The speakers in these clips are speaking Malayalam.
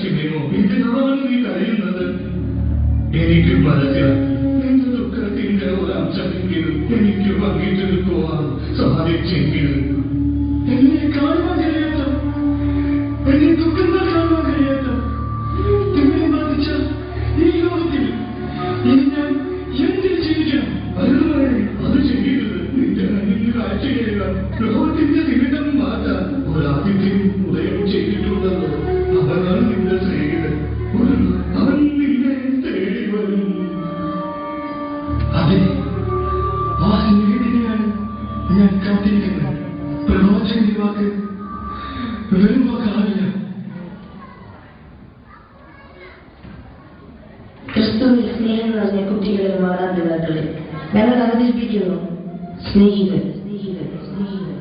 ശിവമോ എന്തിനാണ് നീ കഴിയുന്നത്? എനിക്ക് മനസ്സിലാക്കി നിന്റെ ദുഃഖത്തിന്റെ ഒരംശമെങ്കിലും എനിക്ക് പങ്കിട്ട് നിൽക്കുവാൻ സാധിച്ചെങ്കിലും എന്നെ കാണുവാൻ കഴിയാത്ത, എന്നെ ദുഃഖങ്ങൾ കാണുവാൻ കഴിയാത്ത എന്നെ ബാധിച്ച ഈ ലോകത്തിൽ ഇനി ഞാൻ എന്തിന് ജീവിക്കണം? അതുവരെ അത് ചെയ്യരുത്. നിന്റെ കണ്ണിന് കാഴ്ചയില്ല. ലോകത്തിന്റെ നിമിഷം മാറ്റാൻ ഒരാദിത്യം ഉദയം ചെയ്തിട്ടുണ്ടല്ലോ. അവനാണ് നിന്റെ സ്നേഹിതൻ. അവൻ നിന്നെ തേടി വരും. അതെ, ആ സ്നേഹിതനെയാണ് ഞാൻ കാത്തിരിക്കുന്നത്. പ്രവാചകന്റെ വാക്ക് വെറും വാക്കാവില്ല. ക്രിസ്തുവിൽ സ്നേഹം നിറഞ്ഞ കുട്ടികളെ മാതാപിതാക്കളെ ഞങ്ങൾ അവതരിപ്പിക്കുന്നു സ്നേഹിതൻ. സ്നേഹിതൻ സ്നേഹിതൻ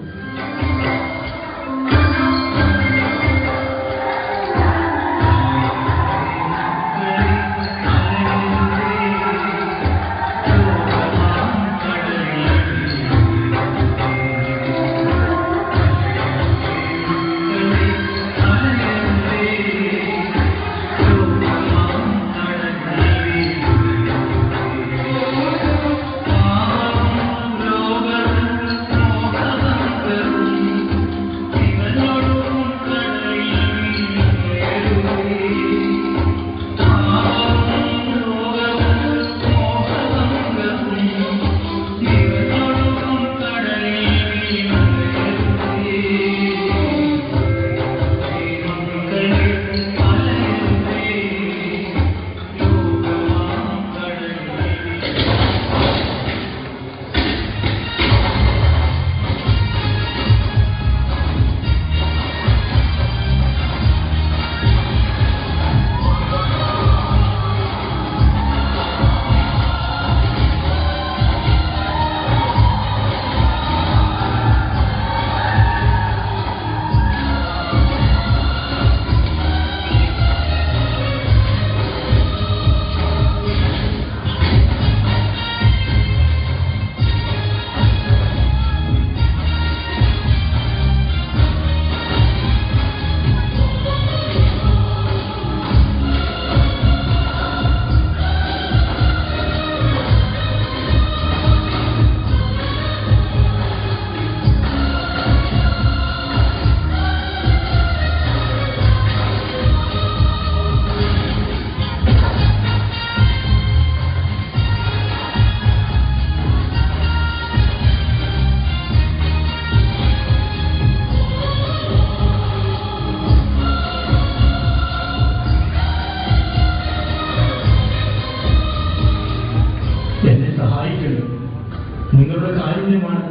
നിങ്ങളുടെ കാരുണ്യമാണ്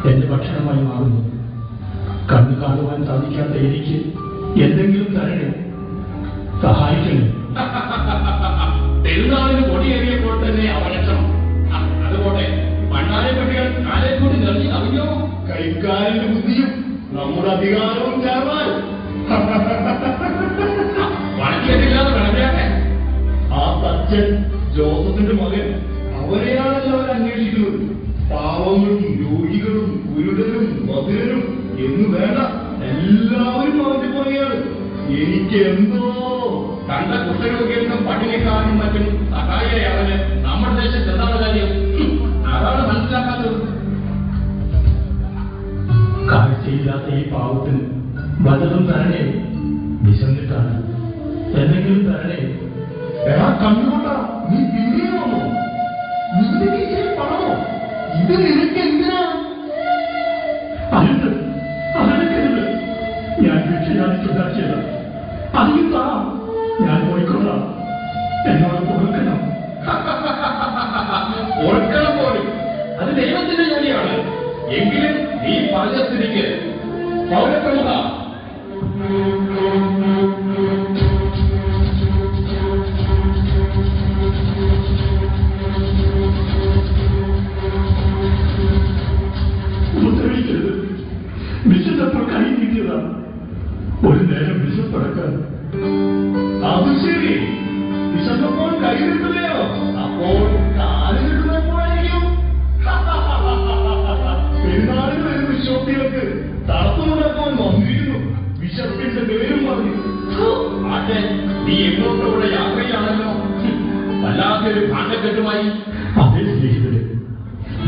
എന്റെ ഭക്ഷണമായി മാറുന്നത്. കണ്ണു കാണുവാൻ സാധിക്കാത്ത എനിക്ക് എന്തെങ്കിലും തരണേ, സഹായിക്കണേ. പെരുന്നാളിന് കൊടിയേറിയപ്പോൾ തന്നെ അവലക്ഷണം. അതുപോലെ പണ്ടാരെ പട്ടികൾ കാലെ കൂടി നിറഞ്ഞു കവിഞ്ഞോ. കൈക്കാലിന്റെ ബുദ്ധിയും നമ്മുടെ അധികാരവും ചേർന്നാൽ വളർത്തിയതില്ലാതെ വിളമ്പിയാട്ടെ. ആ തച്ചൻ ജോസഫിന്റെ മകൻ അവരെയാണല്ലോ അവർ അന്വേഷിക്കുന്നത്. പാവങ്ങളും രോഗികളും കുരുടനും മധുരനും എന്ന് വേണ്ട, എല്ലാവരും അവന്റെ പുറകെയാണ്. എനിക്ക് എന്തോ കണ്ട കുഷ്ഠരോഗികൾക്കും പട്ടിണിക്കാരനും മറ്റും സഹായിയാവന് നമ്മുടെ ദേശത്ത് എന്താണ് കാര്യം? അതാണ് മനസ്സിലാക്കാത്തത്. കാഴ്ചയില്ലാത്ത ഈ പാവത്തിന് വല്ലതും തരണേ. വിശന്നിട്ടാണ്, എന്തെങ്കിലും തരണേ. എടാ കണ്ണുകൊണ്ടാ നീ പിന്നെയോ? നിന്റെ കയ്യിൽ പണമോ? ഇത് നിനക്ക് എന്തിനാ? അരുത്, അതെടുക്കരുത്. ഞാൻ ഭിക്ഷയാദിച്ചുണ്ടാക്കിയത്. അതിന് താ, ഞാൻ പോയിക്കൊള്ളാം. എന്നോട് കൊടുക്കണം. ഓർക്കണം പോലും അത് ദൈവത്തിന്റെ ജോലിയാണ്. എങ്കിലും നീ പറഞ്ഞ സ്ഥിതിക്ക് പൗരപ്രമുഖ ഉപദ്രവിക്കരുത്. വിശന്നപ്പോൾ കൈ നീട്ടിയതാണ്. ഒരു നേരം വിശപ്പടക്കാൻ. അത് ശരി, വിശന്നപ്പോൾ കൈ നീട്ടുകയോ? അപ്പോൾ കാല് നീട്ടുന്നപ്പോഴായിരിക്കും. പെരുന്നാളിന് വരുന്ന വിശ്വാസികൾക്ക് തടസ്സമുണ്ടാക്കാൻ വന്നിരുന്നു. വിശപ്പിന്റെ പേരും പറഞ്ഞു. ആട്ടെ നീ എങ്ങോട്ടുകൂടെ യാത്രയാണല്ലോ. വല്ലാത്തൊരു ഭാണ്ഡക്കെട്ടുമായി. അതേ സ്നേഹിതരെ,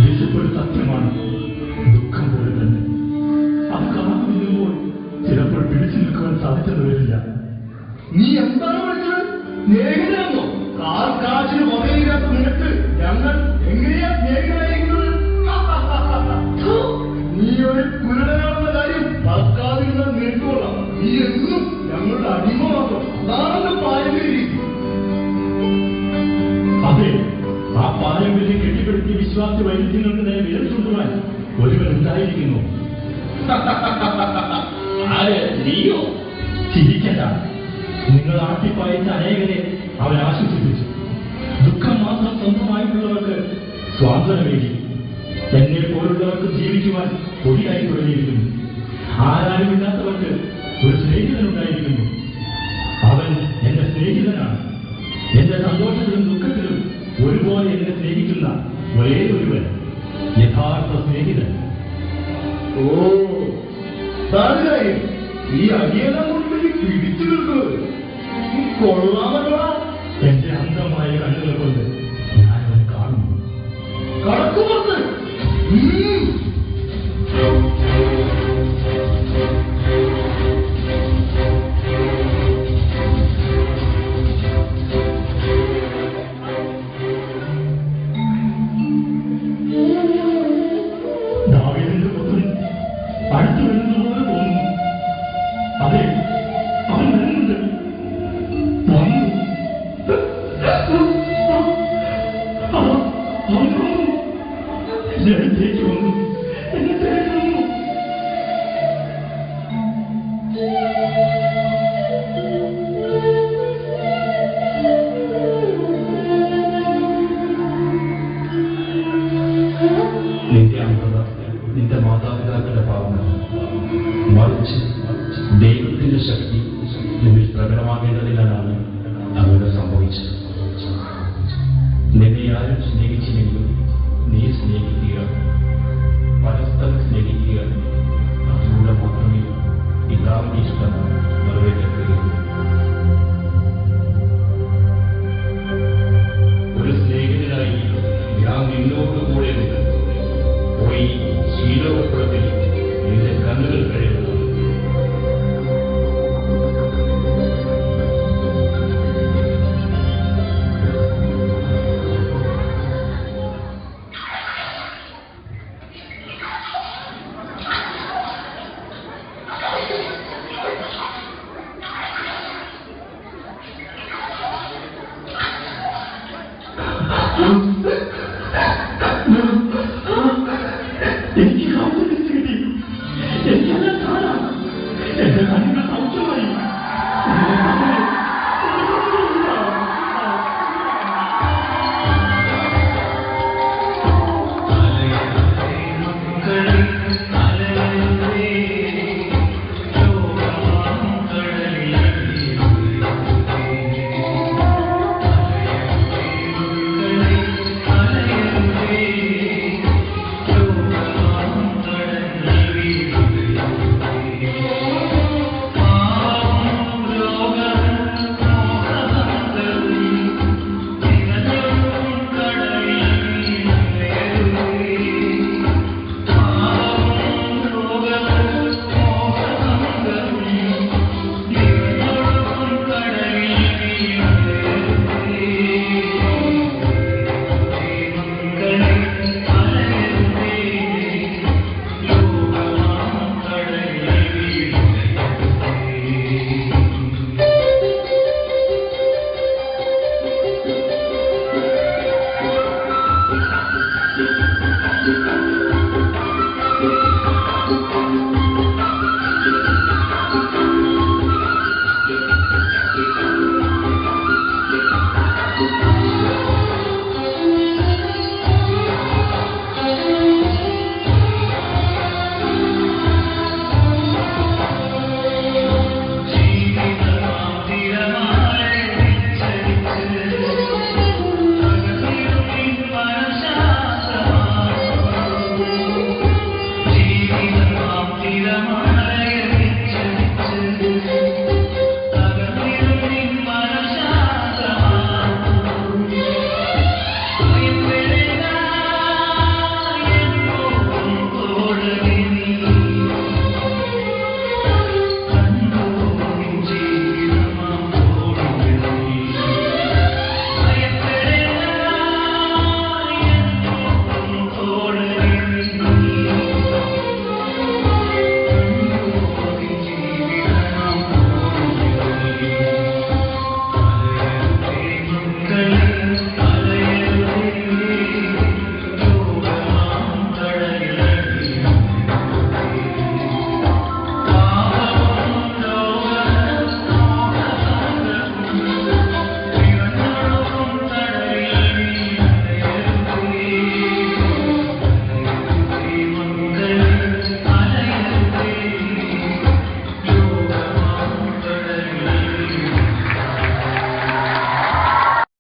വിശപ്പൊരു സത്യമാണ്, ദുഃഖം പോലെ തന്നെ. അത് കാത്തു നിൽക്കുമ്പോൾ ചിലപ്പോൾ പിടിച്ചു നിൽക്കുവാൻ സാധിച്ചെന്ന് വരില്ല. നീ എന്താണ് വിളിച്ചത്? സ്നേഹിതനെന്നോ? കാശിന് വകയില്ലാത്ത നിനക്ക് ഞങ്ങൾ എങ്ങനെയാ സ്നേഹിതനായിരിക്കുന്നത്? നീ ഒരു കുരുടനാണെന്ന കാര്യം മറക്കാതിരുന്ന നിൽക്കോളാം. നീ എന്നും ഞങ്ങളുടെ അടിമ മാത്രം. അതാണ് പാരമ്പര്യ രീതി. അതെ, ആ പാരമ്പര്യം കെട്ടിപ്പടുത്തി വിശ്വാസ വൈരുദ്ധ്യങ്ങൾക്ക് നേരെ വിരൽ ചൂണ്ടുവാൻ ഒരുവൻ ഉണ്ടായിരിക്കുന്നു. ആര്? നീയോ? ചിരിക്കണ്ട. നിങ്ങൾ ആട്ടിപ്പായച്ച അനേകരെ അവൻ ആശ്വസിപ്പിച്ചു. ദുഃഖം മാത്രം സ്വന്തമായിട്ടുള്ളവർക്ക് സ്വാതന്ത്ര്യമേകി. എന്നെ പോലുള്ളവർക്ക് ജീവിക്കുവാൻ പൊടിയായി തുടങ്ങിയിരിക്കുന്നു. ആരാരുമില്ലാത്തവർക്ക് ഒരു സ്നേഹിതനുണ്ടായിരിക്കുന്നു. അവൻ എന്റെ സ്നേഹിതനാണ്. എന്റെ സന്തോഷത്തിലും ദുഃഖത്തിലും ഒരുപോലെ എന്നെ സ്നേഹിക്കുന്ന ഒരേ ഒരുവൻ, യഥാർത്ഥ സ്നേഹിതൻ. ഓ, ഈ അടിയെല്ലാം കൊണ്ട് പിടിച്ചു നിൽക്കുന്നത് കൊള്ളാമല്ല. എന്റെ അന്ധമായ കണ്ണുകൾ കൊണ്ട് ഞാനവൻ കാണുന്നു. കടക്കുമത്ത് ദാവീദിന്റെ പുത്രൻ അടുത്തു വരുന്നതുപോലെ തോന്നുന്നു. അതെ, അവൻ വരുന്നുണ്ട്. വന്നു. അവൻ വന്നു. ജനത്തേക്ക് വന്നു. എന്നെ തേടി വന്നു. നിന്റെ അന്ധത നിന്റെ മാതാപിതാക്കളുടെ പാപങ്ങൾ, മറിച്ച് ദൈവത്തിന്റെ ശക്തി നിന്നിൽ പ്രകടമാകേണ്ടതിനാണ് അങ്ങനെ സംഭവിച്ചത്. നിന്നെ ആരും സ്നേഹിച്ചില്ലെങ്കിലും നീ സ്നേഹിക്കുക, പരസ്പരം സ്നേഹിക്കുക. അതിലൂടെ മാത്രമേ പിതാവിന്റെ ഇഷ്ടം നിറവേറ്റപ്പെടുകയുള്ളൂ. ഒരു സ്നേഹിതനായി ഞാൻ നിന്നോടുകൂടെ ഉണ്ട്. പോയി ശീലോകുളത്തിൽ നിന്റെ കണ്ണുകൾ കഴുകുക. Oh,